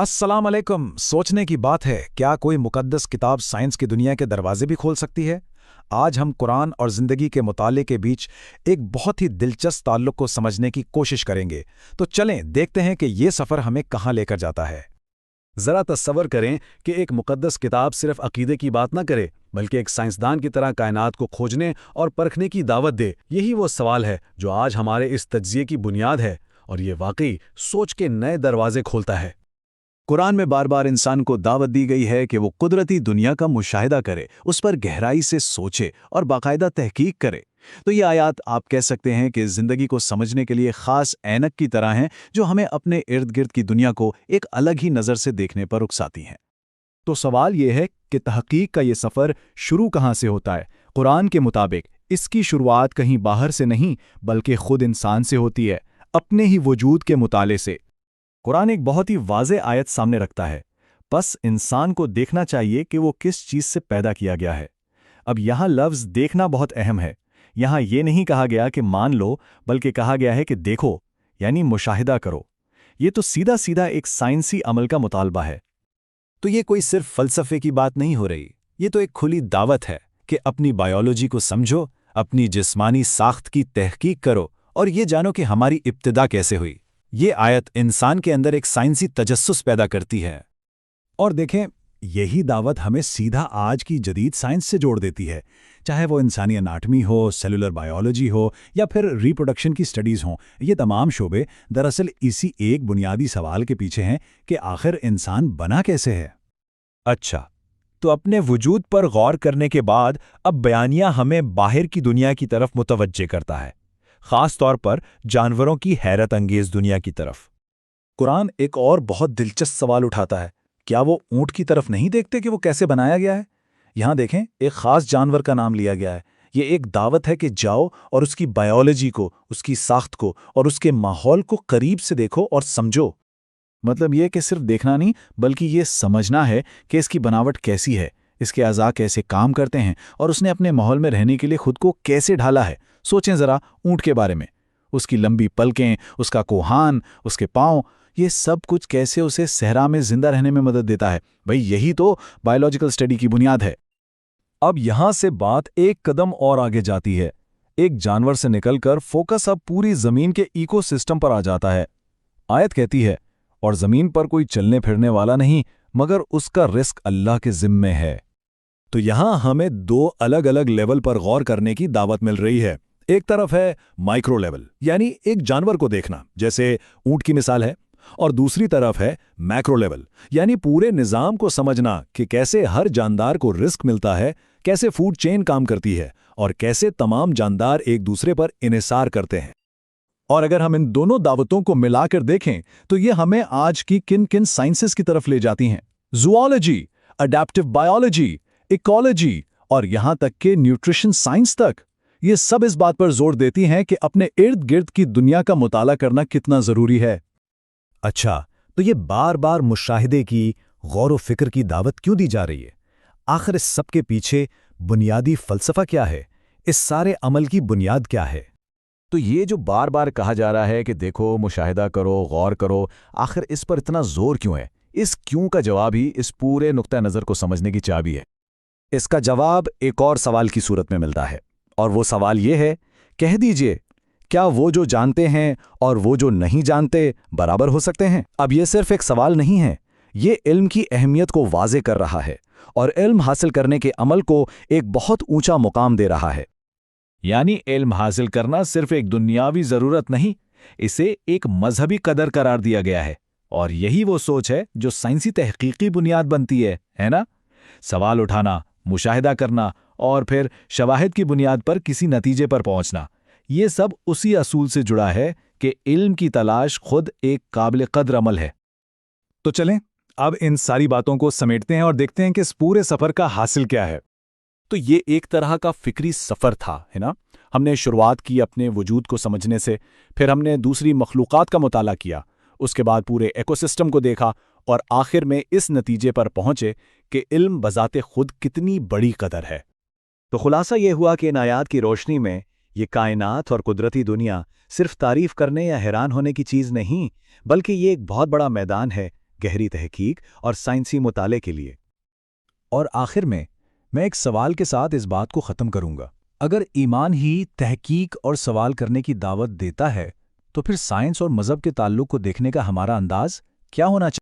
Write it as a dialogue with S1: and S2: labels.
S1: अस्सलाम अलैकुम। सोचने की बात है, क्या कोई मुकद्दस किताब साइंस की दुनिया के दरवाजे भी खोल सकती है? आज हम कुरान और ज़िंदगी के मुताले के बीच एक बहुत ही दिलचस्प ताल्लुक को समझने की कोशिश करेंगे। तो चलें देखते हैं कि ये सफ़र हमें कहाँ लेकर जाता है।
S2: ज़रा तस्सवर करें कि एक मुकद्दस किताब सिर्फ अकीदे की बात ना करे, बल्कि एक साइंसदान की तरह कायनात को खोजने और परखने की दावत दे। यही वो सवाल है जो आज हमारे इस तज्ज़िये की बुनियाद है, और ये वाकई सोच के नए दरवाजे खोलता है। कुरान में बार बार इंसान को दावत दी गई है कि वो कुदरती दुनिया का मुशाहिदा करे, उस पर गहराई से सोचे और बाकायदा तहकीक करे। तो ये आयात आप कह सकते हैं कि ज़िंदगी को समझने के लिए ख़ास ऐनक की तरह हैं, जो हमें अपने इर्द गिर्द की दुनिया को एक अलग ही नज़र से देखने पर उकसाती हैं। तो सवाल ये है कि तहकीक का ये सफ़र शुरू कहाँ से होता है? कुरान के मुताबिक इसकी शुरुआत कहीं बाहर से नहीं, बल्कि खुद इंसान से होती है, अपने ही वजूद के मुताले से। कुरान एक बहुत ही वाज़े आयत सामने रखता है, बस इंसान को देखना चाहिए कि वो किस चीज़ से पैदा किया गया है। अब यहाँ लफ्ज़ देखना बहुत अहम है। यहाँ ये नहीं कहा गया कि मान लो, बल्कि कहा गया है कि देखो, यानी मुशाहिदा करो। ये तो सीधा सीधा एक साइंसी अमल का मुतालबा है। तो ये कोई सिर्फ फ़लसफ़े की बात नहीं हो रही, ये तो एक खुली दावत है कि अपनी बायोलॉजी को समझो, अपनी जिस्मानी साख्त की तहकीक करो और ये जानो कि हमारी इब्तिदा कैसे हुई। ये आयत इंसान के अंदर एक साइंसी तजस्सुस पैदा करती है। और देखें, यही दावत हमें सीधा आज की जदीद साइंस से जोड़ देती है, चाहे वो इंसानी एनाटमी हो, सेलुलर बायोलॉजी हो या फिर रिप्रोडक्शन की स्टडीज़ हों। ये तमाम शोबे दरअसल इसी एक बुनियादी सवाल के पीछे हैं कि आखिर इंसान बना कैसे है। अच्छा, तो अपने वजूद पर गौर करने के बाद अब बयानिया हमें बाहर की दुनिया की तरफ मुतवज्जे करता है, ख़ास तौर पर जानवरों की हैरत अंगेज़ दुनिया की तरफ। कुरान एक और बहुत दिलचस्प सवाल उठाता है, क्या वो ऊँट की तरफ नहीं देखते कि वो कैसे बनाया गया है? यहाँ देखें, एक ख़ास जानवर का नाम लिया गया है। ये एक दावत है कि जाओ और उसकी बायोलॉजी को, उसकी साख्त को और उसके माहौल को करीब से देखो और समझो। मतलब ये कि सिर्फ देखना नहीं, बल्कि ये समझना है कि इसकी बनावट कैसी है, इसके अज़ा कैसे काम करते हैं और उसने अपने माहौल में रहने के लिए खुद को कैसे ढाला है। सोचें ज़रा ऊँट के बारे में, उसकी लंबी पलकें, उसका कोहान, उसके पाँव, ये सब कुछ कैसे उसे सहरा में जिंदा रहने में मदद देता है। भाई यही तो बायोलॉजिकल स्टडी की बुनियाद है। अब यहां से बात एक कदम और आगे जाती है। एक जानवर से निकलकर फोकस अब पूरी जमीन के इकोसिस्टम पर आ जाता है। आयत कहती है, और जमीन पर कोई चलने फिरने वाला नहीं, मगर उसका रिस्क अल्लाह के जिम्मे है। तो यहां हमें दो अलग अलग लेवल पर गौर करने की दावत मिल रही है। एक तरफ है माइक्रो लेवल, यानी एक जानवर को देखना, जैसे ऊंट की मिसाल है, और दूसरी तरफ है मैक्रो लेवल, यानी पूरे निज़ाम को समझना कि कैसे हर जानदार को रिस्क मिलता है, कैसे फूड चेन काम करती है और कैसे तमाम जानदार एक दूसरे पर इन्हिसार करते हैं। और अगर हम इन दोनों दावतों को मिलाकर देखें तो ये हमें आज की किन किन साइंसेस की तरफ ले जाती हैं। ज़ूओलॉजी, अडैप्टिव बायोलॉजी, इकोलॉजी और यहाँ तक कि न्यूट्रिशन साइंस तक। ये सब इस बात पर जोर देती हैं कि अपने इर्द गिर्द की दुनिया का मुताला करना कितना ज़रूरी है। अच्छा, तो ये बार बार मुशाहिदे की, गौर व फिक्र की दावत क्यों दी जा रही है? आखिर इस सब के पीछे बुनियादी फ़लसफ़ा क्या है? इस सारे अमल की बुनियाद क्या है? तो ये जो बार बार कहा जा रहा है कि देखो, मुशाहिदा करो, गौर करो, आखिर इस पर इतना जोर क्यों है? इस क्यों का जवाब ही इस पूरे नुक्ता नज़र को समझने की चाबी है। इसका जवाब एक और सवाल की सूरत में मिलता है, और वो सवाल ये है, कह दीजिए, क्या वो जो जानते हैं और वो जो नहीं जानते बराबर हो सकते हैं? अब ये सिर्फ एक सवाल नहीं है, ये इल्म की अहमियत को वाज़े कर रहा है और इल्म हासिल करने के अमल को एक बहुत ऊंचा मुकाम दे रहा है। यानी इल्म हासिल करना सिर्फ एक दुनियावी ज़रूरत नहीं, इसे एक मजहबी कदर करार दिया गया है। और यही वो सोच है जो साइंसी तहकीकी बुनियाद बनती है ना? सवाल उठाना, मुशाहिदा करना और फिर शवाहिद की बुनियाद पर किसी नतीजे पर पहुंचना, ये सब उसी असूल से जुड़ा है कि इल्म की तलाश खुद एक काबिल कद्र अमल है। तो चलें, अब इन सारी बातों को समेटते हैं और देखते हैं कि इस पूरे सफ़र का हासिल क्या है। तो ये एक तरह का फिक्री सफ़र था, है ना? हमने शुरुआत की अपने वजूद को समझने से, फिर हमने दूसरी मखलूक़ात का मुताला किया, उसके बाद पूरे इकोसिस्टम को देखा और आखिर में इस नतीजे पर पहुंचे कि इल्म बज़ाते खुद कितनी बड़ी कदर है। तो खुलासा ये हुआ कि इन आयात की रोशनी में ये कायनात और कुदरती दुनिया सिर्फ तारीफ करने या हैरान होने की चीज़ नहीं, बल्कि ये एक बहुत बड़ा मैदान है
S1: گہری تحقیق اور سائنسی مطالعے کے لیے۔ اور آخر میں ایک سوال کے ساتھ اس بات کو ختم کروں گا۔ اگر ایمان ہی تحقیق اور سوال کرنے کی دعوت دیتا ہے تو پھر سائنس اور مذہب کے تعلق کو دیکھنے کا ہمارا انداز کیا ہونا چاہیے؟